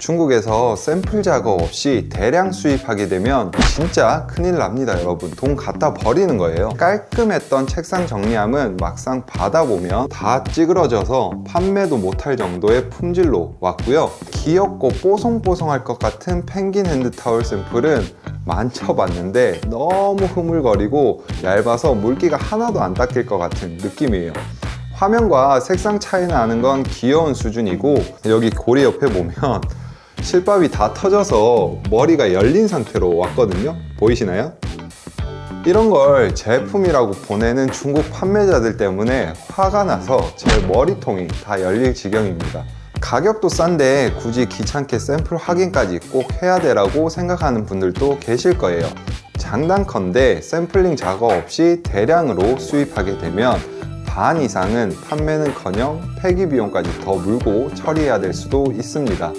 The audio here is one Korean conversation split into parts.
중국에서 샘플 작업 없이 대량 수입하게 되면 진짜 큰일 납니다. 여러분, 돈 갖다 버리는 거예요. 깔끔했던 책상 정리함은 막상 받아보면 다 찌그러져서 판매도 못할 정도의 품질로 왔고요. 귀엽고 뽀송뽀송할 것 같은 펭귄 핸드타월 샘플은 만져봤는데 너무 흐물거리고 얇아서 물기가 하나도 안 닦일 것 같은 느낌이에요. 화면과 색상 차이 나는 건 귀여운 수준이고, 여기 고리 옆에 보면 실밥이 다 터져서 머리가 열린 상태로 왔거든요. 보이시나요? 이런 걸 제품이라고 보내는 중국 판매자들 때문에 화가 나서 제 머리통이 다 열릴 지경입니다. 가격도 싼데 굳이 귀찮게 샘플 확인까지 꼭 해야 되라고 생각하는 분들도 계실 거예요. 장단컨대 샘플링 작업 없이 대량으로 수입하게 되면 반 이상은 판매는커녕 폐기 비용까지 더 물고 처리해야 될 수도 있습니다.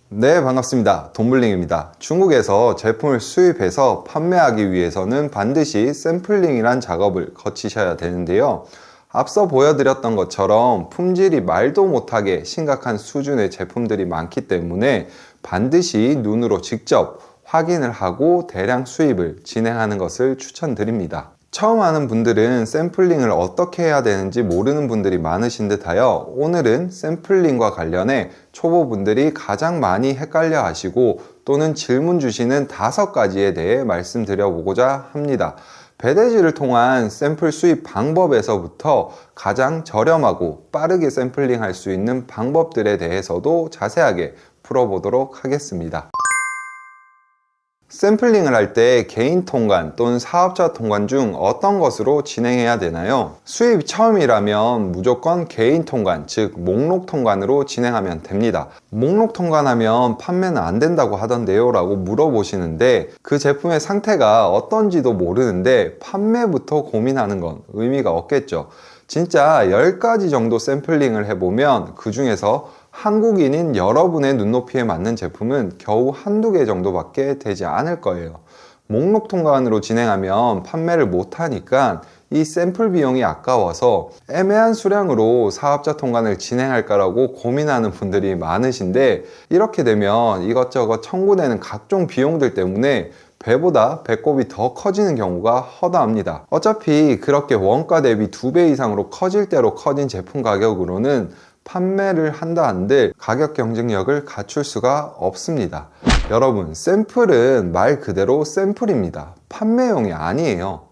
네, 반갑습니다. 돈블링입니다. 중국에서 제품을 수입해서 판매하기 위해서는 반드시 샘플링이란 작업을 거치셔야 되는데요. 앞서 보여드렸던 것처럼 품질이 말도 못하게 심각한 수준의 제품들이 많기 때문에 반드시 눈으로 직접 확인을 하고 대량 수입을 진행하는 것을 추천드립니다. 처음 하는 분들은 샘플링을 어떻게 해야 되는지 모르는 분들이 많으신 듯하여 오늘은 샘플링과 관련해 초보분들이 가장 많이 헷갈려 하시고 또는 질문 주시는 5가지에 대해 말씀드려보고자 합니다. 배대지를 통한 샘플 수입 방법에서부터 가장 저렴하고 빠르게 샘플링 할 수 있는 방법들에 대해서도 자세하게 풀어보도록 하겠습니다. 샘플링을 할 때 개인 통관 또는 사업자 통관 중 어떤 것으로 진행해야 되나요? 수입 처음이라면 무조건 개인 통관, 즉 목록 통관으로 진행하면 됩니다. 목록 통관하면 판매는 안 된다고 하던데요 라고 물어보시는데, 그 제품의 상태가 어떤지도 모르는데 판매부터 고민하는 건 의미가 없겠죠. 진짜 10가지 정도 샘플링을 해보면 그 중에서 한국인인 여러분의 눈높이에 맞는 제품은 겨우 한두 개 정도밖에 되지 않을 거예요. 목록 통관으로 진행하면 판매를 못하니까 이 샘플 비용이 아까워서 애매한 수량으로 사업자 통관을 진행할까라고 고민하는 분들이 많으신데, 이렇게 되면 이것저것 청구되는 각종 비용들 때문에 배보다 배꼽이 더 커지는 경우가 허다합니다. 어차피 그렇게 원가 대비 2배 이상으로 커질 대로 커진 제품 가격으로는 판매를 한다 한들 가격 경쟁력을 갖출 수가 없습니다. 여러분, 샘플은 말 그대로 샘플입니다. 판매용이 아니에요.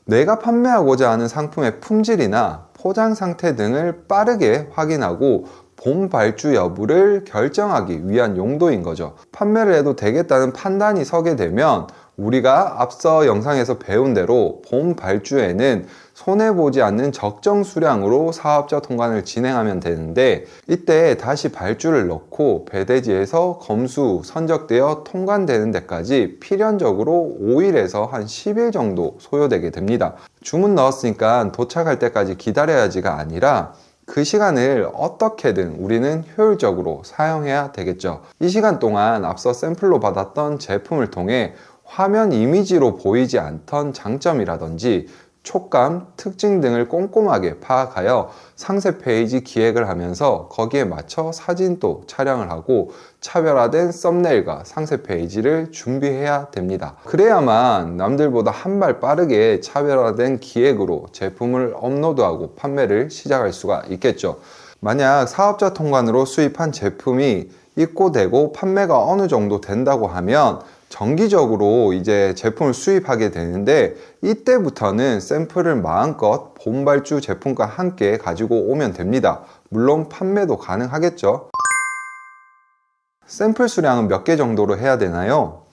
내가 판매하고자 하는 상품의 품질이나 포장 상태 등을 빠르게 확인하고 본 발주 여부를 결정하기 위한 용도인 거죠. 판매를 해도 되겠다는 판단이 서게 되면 우리가 앞서 영상에서 배운 대로 본 발주에는 손해보지 않는 적정 수량으로 사업자 통관을 진행하면 되는데, 이때 다시 발주를 넣고 배대지에서 검수, 선적되어 통관되는 데까지 필연적으로 5일에서 한 10일 정도 소요되게 됩니다. 주문 넣었으니까 도착할 때까지 기다려야지가 아니라 그 시간을 어떻게든 우리는 효율적으로 사용해야 되겠죠. 이 시간 동안 앞서 샘플로 받았던 제품을 통해 화면 이미지로 보이지 않던 장점이라든지 촉감, 특징 등을 꼼꼼하게 파악하여 상세 페이지 기획을 하면서 거기에 맞춰 사진도 촬영을 하고 차별화된 썸네일과 상세 페이지를 준비해야 됩니다. 그래야만 남들보다 한 발 빠르게 차별화된 기획으로 제품을 업로드하고 판매를 시작할 수가 있겠죠. 만약 사업자 통관으로 수입한 제품이 입고되고 판매가 어느 정도 된다고 하면 정기적으로 이제 제품을 수입하게 되는데, 이때부터는 샘플을 마음껏 본발주 제품과 함께 가지고 오면 됩니다. 물론 판매도 가능하겠죠. 샘플 수량은 몇 개 정도로 해야 되나요?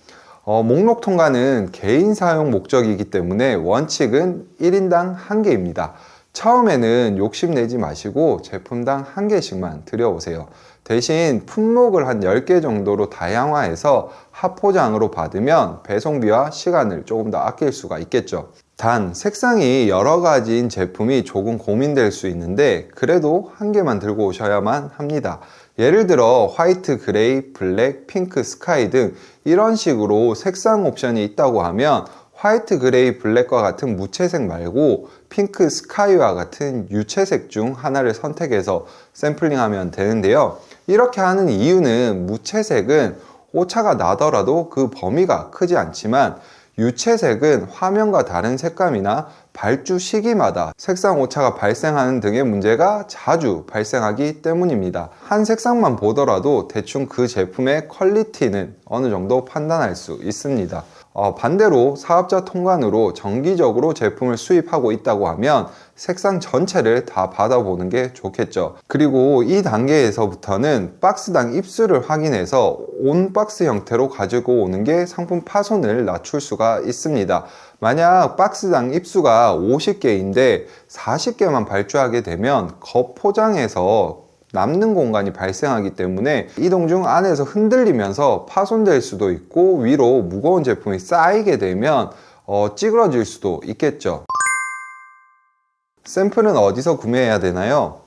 목록 통관은 개인 사용 목적이기 때문에 원칙은 1인당 1개입니다. 처음에는 욕심내지 마시고 제품당 1개씩만 들여오세요. 대신 품목을 한 10개 정도로 다양화해서 합포장으로 받으면 배송비와 시간을 조금 더 아낄 수가 있겠죠. 단, 색상이 여러 가지인 제품이 조금 고민될 수 있는데 그래도 1개만 들고 오셔야만 합니다. 예를 들어 화이트, 그레이, 블랙, 핑크, 스카이 등 이런 식으로 색상 옵션이 있다고 하면 화이트, 그레이, 블랙과 같은 무채색 말고 핑크, 스카이와 같은 유채색 중 하나를 선택해서 샘플링하면 되는데요. 이렇게 하는 이유는 무채색은 오차가 나더라도 그 범위가 크지 않지만 유채색은 화면과 다른 색감이나 발주 시기마다 색상 오차가 발생하는 등의 문제가 자주 발생하기 때문입니다. 한 색상만 보더라도 대충 그 제품의 퀄리티는 어느 정도 판단할 수 있습니다. 반대로 사업자 통관으로 정기적으로 제품을 수입하고 있다고 하면 색상 전체를 다 받아보는 게 좋겠죠. 그리고 이 단계에서부터는 박스당 입수를 확인해서 온 박스 형태로 가지고 오는 게 상품 파손을 낮출 수가 있습니다. 만약 박스당 입수가 50개인데 40개만 발주하게 되면 겉포장에서 남는 공간이 발생하기 때문에 이동 중 안에서 흔들리면서 파손될 수도 있고 위로 무거운 제품이 쌓이게 되면 찌그러질 수도 있겠죠. 샘플은 어디서 구매해야 되나요?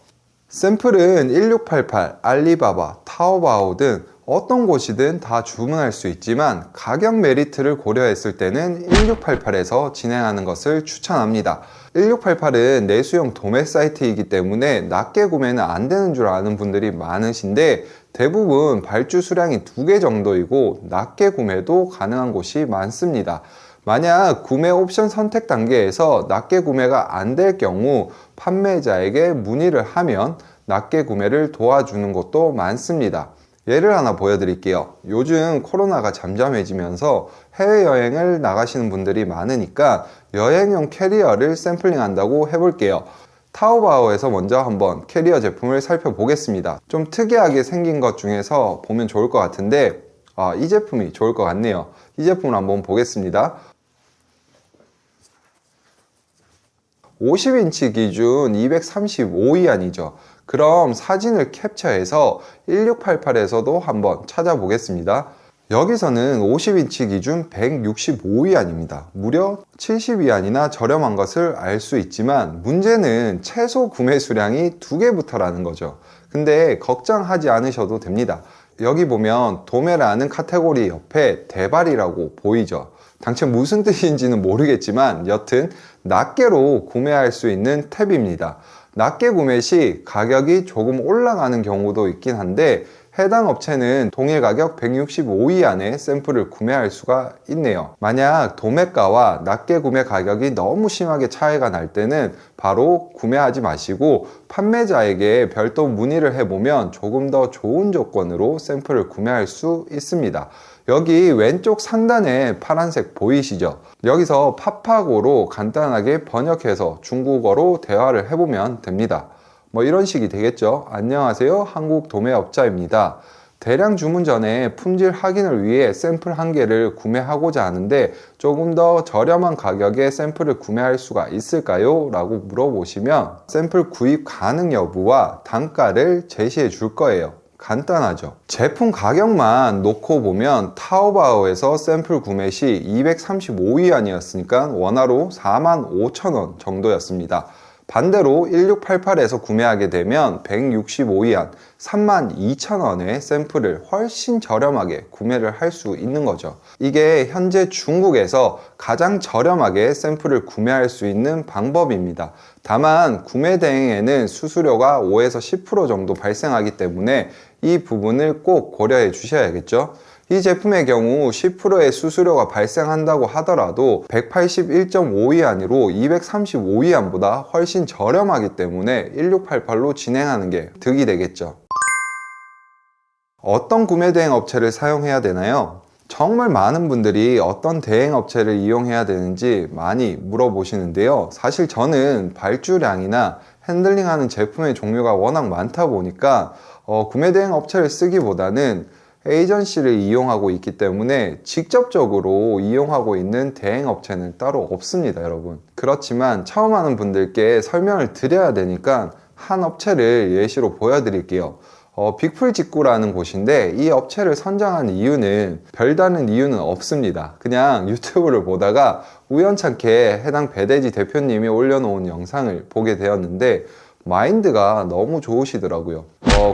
샘플은 1688, 알리바바, 타오바오 등 어떤 곳이든 다 주문할 수 있지만 가격 메리트를 고려했을 때는 1688에서 진행하는 것을 추천합니다. 1688은 내수용 도매 사이트이기 때문에 낮게 구매는 안 되는 줄 아는 분들이 많으신데 대부분 발주 수량이 2개 정도이고 낮게 구매도 가능한 곳이 많습니다. 만약 구매 옵션 선택 단계에서 낮게 구매가 안 될 경우 판매자에게 문의를 하면 낮게 구매를 도와주는 곳도 많습니다. 예를 하나 보여드릴게요. 요즘 코로나가 잠잠해지면서 해외여행을 나가시는 분들이 많으니까 여행용 캐리어를 샘플링 한다고 해볼게요. 타오바오에서 먼저 한번 캐리어 제품을 살펴보겠습니다. 좀 특이하게 생긴 것 중에서 보면 좋을 것 같은데 이 제품이 좋을 것 같네요. 이 제품을 한번 보겠습니다. 50인치 기준 235위안이죠. 그럼 사진을 캡처해서 1688에서도 한번 찾아보겠습니다. 여기서는 50인치 기준 165위안입니다. 무려 70위안이나 저렴한 것을 알 수 있지만 문제는 최소 구매 수량이 2개부터라는 거죠. 근데 걱정하지 않으셔도 됩니다. 여기 보면 도매라는 카테고리 옆에 대발이라고 보이죠. 당최 무슨 뜻인지는 모르겠지만 여튼 낱개로 구매할 수 있는 탭입니다. 낱개 구매 시 가격이 조금 올라가는 경우도 있긴 한데 해당 업체는 동일 가격 165위안에 샘플을 구매할 수가 있네요. 만약 도매가와 낱개 구매 가격이 너무 심하게 차이가 날 때는 바로 구매하지 마시고 판매자에게 별도 문의를 해보면 조금 더 좋은 조건으로 샘플을 구매할 수 있습니다. 여기 왼쪽 상단에 파란색 보이시죠? 여기서 파파고로 간단하게 번역해서 중국어로 대화를 해보면 됩니다. 뭐 이런 식이 되겠죠. 안녕하세요, 한국 도매업자입니다. 대량 주문 전에 품질 확인을 위해 샘플 1개를 구매하고자 하는데 조금 더 저렴한 가격에 샘플을 구매할 수가 있을까요? 라고 물어보시면 샘플 구입 가능 여부와 단가를 제시해 줄 거예요. 간단하죠. 제품 가격만 놓고 보면 타오바오에서 샘플 구매 시 235위안이었으니까 원화로 45,000원 정도였습니다. 반대로 1688에서 구매하게 되면 165위안, 32,000원의 샘플을 훨씬 저렴하게 구매를 할 수 있는 거죠. 이게 현재 중국에서 가장 저렴하게 샘플을 구매할 수 있는 방법입니다. 다만 구매 대행에는 수수료가 5에서 10% 정도 발생하기 때문에 이 부분을 꼭 고려해 주셔야겠죠. 이 제품의 경우 10%의 수수료가 발생한다고 하더라도 181.5위안으로 235위안보다 훨씬 저렴하기 때문에 1688로 진행하는 게 득이 되겠죠. 어떤 구매 대행 업체를 사용해야 되나요? 정말 많은 분들이 어떤 대행 업체를 이용해야 되는지 많이 물어보시는데요. 사실 저는 발주량이나 핸들링하는 제품의 종류가 워낙 많다 보니까 구매 대행 업체를 쓰기보다는 에이전시를 이용하고 있기 때문에 직접적으로 이용하고 있는 대행 업체는 따로 없습니다, 여러분. 그렇지만 처음 하는 분들께 설명을 드려야 되니까 한 업체를 예시로 보여드릴게요. 빅풀직구라는 곳인데 이 업체를 선정한 이유는 별다른 이유는 없습니다. 그냥 유튜브를 보다가 우연찮게 해당 배대지 대표님이 올려놓은 영상을 보게 되었는데 마인드가 너무 좋으시더라고요.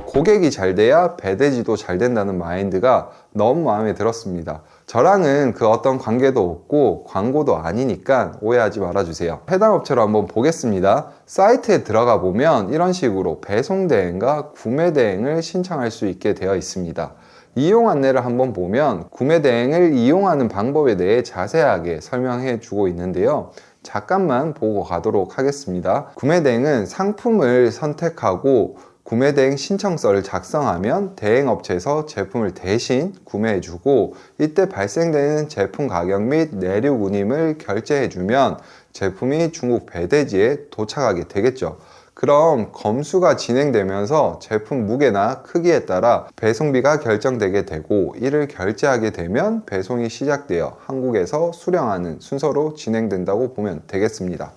고객이 잘 돼야 배대지도 잘 된다는 마인드가 너무 마음에 들었습니다. 저랑은 그 어떤 관계도 없고 광고도 아니니까 오해하지 말아주세요. 해당 업체로 한번 보겠습니다. 사이트에 들어가 보면 이런 식으로 배송 대행과 구매 대행을 신청할 수 있게 되어 있습니다. 이용 안내를 한번 보면 구매 대행을 이용하는 방법에 대해 자세하게 설명해 주고 있는데요. 잠깐만 보고 가도록 하겠습니다. 구매 대행은 상품을 선택하고 구매 대행 신청서를 작성하면 대행업체에서 제품을 대신 구매해주고, 이때 발생되는 제품 가격 및 내륙 운임을 결제해주면 제품이 중국 배대지에 도착하게 되겠죠. 그럼 검수가 진행되면서 제품 무게나 크기에 따라 배송비가 결정되게 되고, 이를 결제하게 되면 배송이 시작되어 한국에서 수령하는 순서로 진행된다고 보면 되겠습니다.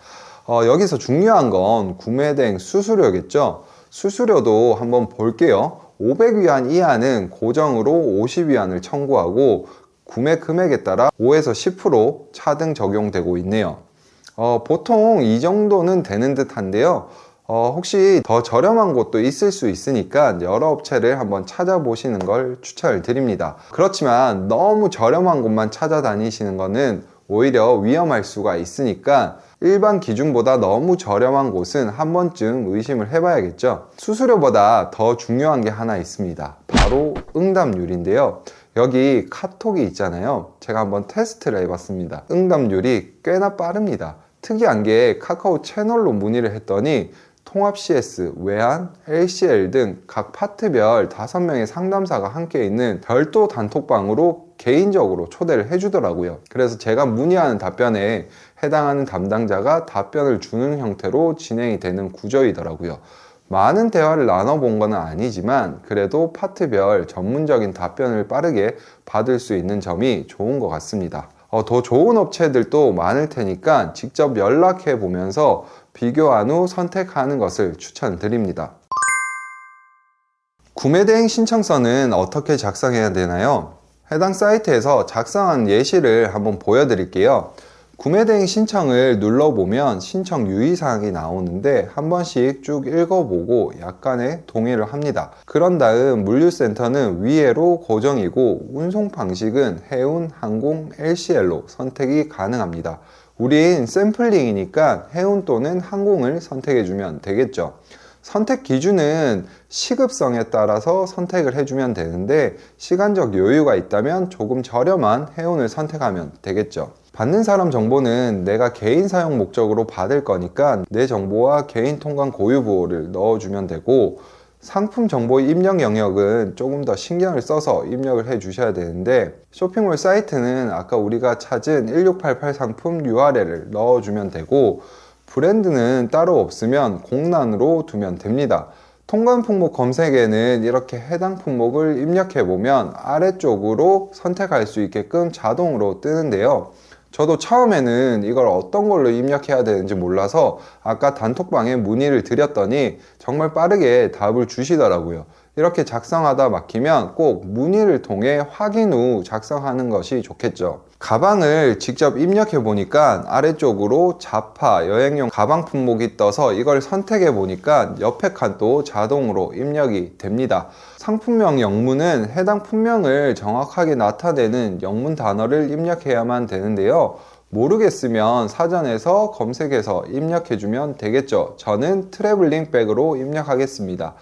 여기서 중요한 건 구매 대행 수수료겠죠. 수수료도 한번 볼게요. 500위안 이하는 고정으로 50위안을 청구하고, 구매 금액에 따라 5에서 10% 차등 적용되고 있네요. 보통 이 정도는 되는 듯 한데요. 혹시 더 저렴한 곳도 있을 수 있으니까 여러 업체를 한번 찾아보시는 걸 추천을 드립니다. 그렇지만 너무 저렴한 곳만 찾아다니시는 거는 오히려 위험할 수가 있으니까 일반 기준보다 너무 저렴한 곳은 한 번쯤 의심을 해봐야겠죠. 수수료보다 더 중요한 게 하나 있습니다. 바로 응답률인데요. 여기 카톡이 있잖아요. 제가 한번 테스트를 해봤습니다. 응답률이 꽤나 빠릅니다. 특이한 게 카카오 채널로 문의를 했더니 통합 CS, 외환, LCL 등 각 파트별 5명의 상담사가 함께 있는 별도 단톡방으로 개인적으로 초대를 해주더라고요. 그래서 제가 문의하는 답변에 해당하는 담당자가 답변을 주는 형태로 진행이 되는 구조이더라고요. 많은 대화를 나눠본 건 아니지만 그래도 파트별 전문적인 답변을 빠르게 받을 수 있는 점이 좋은 것 같습니다. 더 좋은 업체들도 많을 테니까 직접 연락해 보면서 비교한 후 선택하는 것을 추천드립니다. 구매 대행 신청서는 어떻게 작성해야 되나요? 해당 사이트에서 작성한 예시를 한번 보여드릴게요. 구매 대행 신청을 눌러보면 신청 유의사항이 나오는데 한 번씩 쭉 읽어보고 약간의 동의를 합니다. 그런 다음 물류센터는 위에로 고정이고 운송 방식은 해운, 항공, LCL로 선택이 가능합니다. 우린 샘플링이니까 해운 또는 항공을 선택해주면 되겠죠. 선택 기준은 시급성에 따라서 선택을 해주면 되는데 시간적 여유가 있다면 조금 저렴한 해운을 선택하면 되겠죠. 받는 사람 정보는 내가 개인 사용 목적으로 받을 거니까 내 정보와 개인 통관 고유 보호를 넣어주면 되고, 상품 정보 입력 영역은 조금 더 신경을 써서 입력을 해 주셔야 되는데, 쇼핑몰 사이트는 아까 우리가 찾은 1688 상품 URL을 넣어주면 되고, 브랜드는 따로 없으면 공란으로 두면 됩니다. 통관 품목 검색에는 이렇게 해당 품목을 입력해 보면 아래쪽으로 선택할 수 있게끔 자동으로 뜨는데요. 저도 처음에는 이걸 어떤 걸로 입력해야 되는지 몰라서 아까 단톡방에 문의를 드렸더니 정말 빠르게 답을 주시더라고요. 이렇게 작성하다 막히면 꼭 문의를 통해 확인 후 작성하는 것이 좋겠죠. 가방을 직접 입력해 보니까 아래쪽으로 자파, 여행용 가방 품목이 떠서 이걸 선택해 보니까 옆에 칸도 자동으로 입력이 됩니다. 상품명 영문은 해당 품명을 정확하게 나타내는 영문 단어를 입력해야만 되는데요. 모르겠으면 사전에서 검색해서 입력해주면 되겠죠. 저는 트래블링 백으로 입력하겠습니다.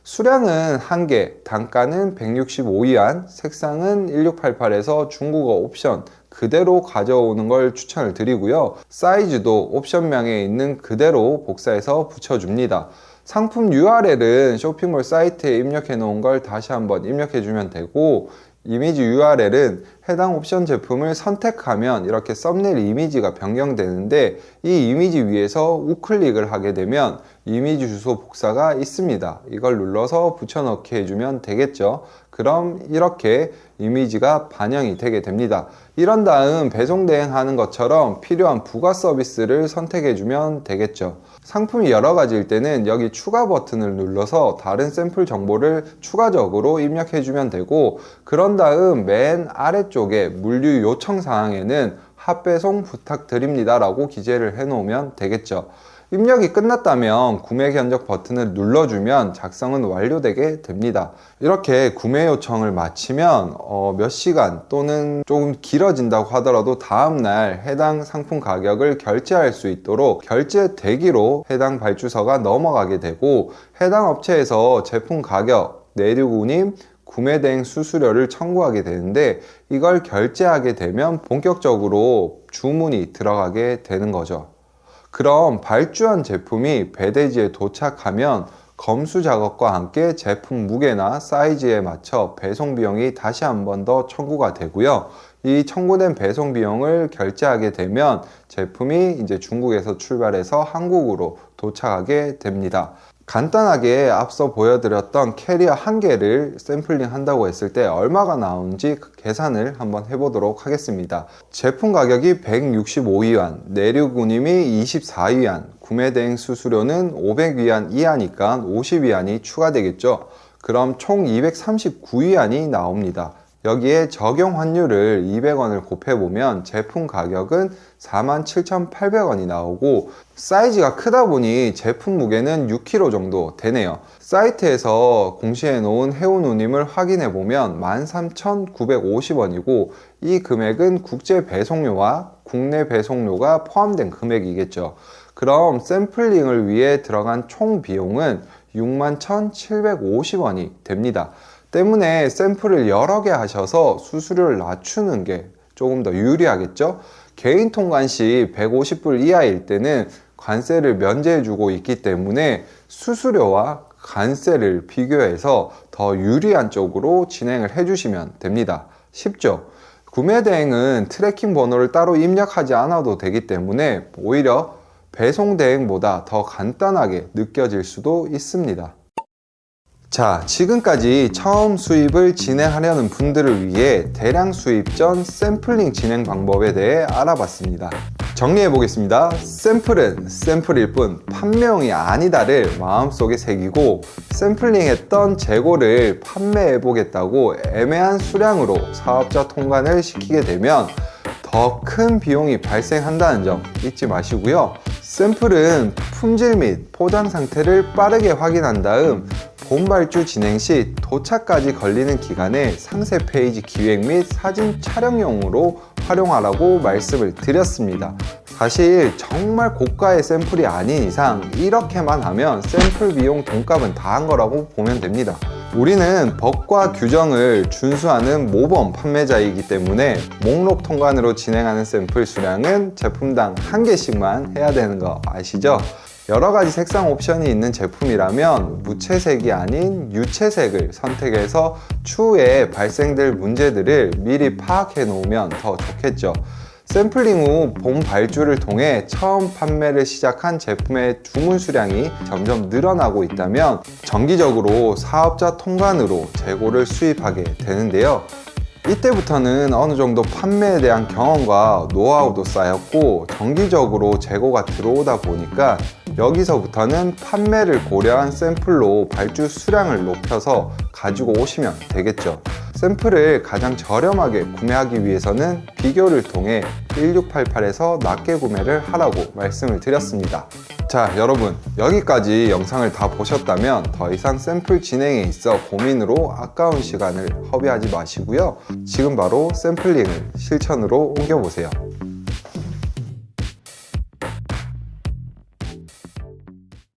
수량은 1개, 단가는 165위안, 색상은 1688에서 중국어 옵션 그대로 가져오는 걸 추천을 드리고요. 사이즈도 옵션명에 있는 그대로 복사해서 붙여줍니다. 상품 URL은 쇼핑몰 사이트에 입력해 놓은 걸 다시 한번 입력해 주면 되고, 이미지 URL은 해당 옵션 제품을 선택하면 이렇게 썸네일 이미지가 변경되는데 이 이미지 위에서 우클릭을 하게 되면 이미지 주소 복사가 있습니다. 이걸 눌러서 붙여넣기 해주면 되겠죠. 그럼 이렇게 이미지가 반영이 되게 됩니다. 이런 다음 배송 대행하는 것처럼 필요한 부가 서비스를 선택해주면 되겠죠. 상품이 여러 가지일 때는 여기 추가 버튼을 눌러서 다른 샘플 정보를 추가적으로 입력해주면 되고, 그런 다음 맨 아래쪽에 물류 요청 사항에는 핫배송 부탁드립니다 라고 기재를 해 놓으면 되겠죠. 입력이 끝났다면 구매 견적 버튼을 눌러주면 작성은 완료되게 됩니다. 이렇게 구매 요청을 마치면 몇 시간 또는 조금 길어진다고 하더라도 다음날 해당 상품 가격을 결제할 수 있도록 결제 대기로 해당 발주서가 넘어가게 되고, 해당 업체에서 제품 가격, 내륙 운임, 구매 대행 수수료를 청구하게 되는데, 이걸 결제하게 되면 본격적으로 주문이 들어가게 되는 거죠. 그럼 발주한 제품이 배대지에 도착하면 검수 작업과 함께 제품 무게나 사이즈에 맞춰 배송 비용이 다시 한 번 더 청구가 되고요. 이 청구된 배송 비용을 결제하게 되면 제품이 이제 중국에서 출발해서 한국으로 도착하게 됩니다. 간단하게 앞서 보여드렸던 캐리어 한 개를 샘플링 한다고 했을 때 얼마가 나오는지 계산을 한번 해보도록 하겠습니다. 제품 가격이 165위안, 내륙 운임이 24위안, 구매 대행 수수료는 500위안 이하니까 50위안이 추가되겠죠. 그럼 총 239위안이 나옵니다. 여기에 적용 환율을 200원을 곱해보면 제품 가격은 47,800원이 나오고, 사이즈가 크다 보니 제품 무게는 6kg 정도 되네요. 사이트에서 공시해 놓은 해운 운임을 확인해 보면 13,950원이고, 이 금액은 국제 배송료와 국내 배송료가 포함된 금액이겠죠. 그럼 샘플링을 위해 들어간 총 비용은 61,750원이 됩니다. 때문에 샘플을 여러 개 하셔서 수수료를 낮추는 게 조금 더 유리하겠죠. 개인 통관 시 150불 이하일 때는 관세를 면제해주고 있기 때문에 수수료와 관세를 비교해서 더 유리한 쪽으로 진행을 해주시면 됩니다. 쉽죠? 구매 대행은 트래킹 번호를 따로 입력하지 않아도 되기 때문에 오히려 배송 대행보다 더 간단하게 느껴질 수도 있습니다. 자, 지금까지 처음 수입을 진행하려는 분들을 위해 대량 수입 전 샘플링 진행 방법에 대해 알아봤습니다. 정리해 보겠습니다. 샘플은 샘플일 뿐 판매용이 아니다를 마음속에 새기고, 샘플링했던 재고를 판매해 보겠다고 애매한 수량으로 사업자 통관을 시키게 되면 더 큰 비용이 발생한다는 점 잊지 마시고요. 샘플은 품질 및 포장 상태를 빠르게 확인한 다음 본발주 진행 시 도착까지 걸리는 기간에 상세 페이지 기획 및 사진 촬영용으로 활용하라고 말씀을 드렸습니다. 사실 정말 고가의 샘플이 아닌 이상 이렇게만 하면 샘플 비용 돈값은 다 한 거라고 보면 됩니다. 우리는 법과 규정을 준수하는 모범 판매자이기 때문에 목록 통관으로 진행하는 샘플 수량은 제품당 1개씩만 해야 되는 거 아시죠? 여러가지 색상 옵션이 있는 제품이라면 무채색이 아닌 유채색을 선택해서 추후에 발생될 문제들을 미리 파악해 놓으면 더 좋겠죠. 샘플링 후 본 발주를 통해 처음 판매를 시작한 제품의 주문 수량이 점점 늘어나고 있다면 정기적으로 사업자 통관으로 재고를 수입하게 되는데요. 이때부터는 어느 정도 판매에 대한 경험과 노하우도 쌓였고 정기적으로 재고가 들어오다 보니까 여기서부터는 판매를 고려한 샘플로 발주 수량을 높여서 가지고 오시면 되겠죠. 샘플을 가장 저렴하게 구매하기 위해서는 비교를 통해 1688에서 낮게 구매를 하라고 말씀을 드렸습니다. 자, 여러분, 여기까지 영상을 다 보셨다면 더 이상 샘플 진행에 있어 고민으로 아까운 시간을 허비하지 마시고요. 지금 바로 샘플링을 실천으로 옮겨보세요.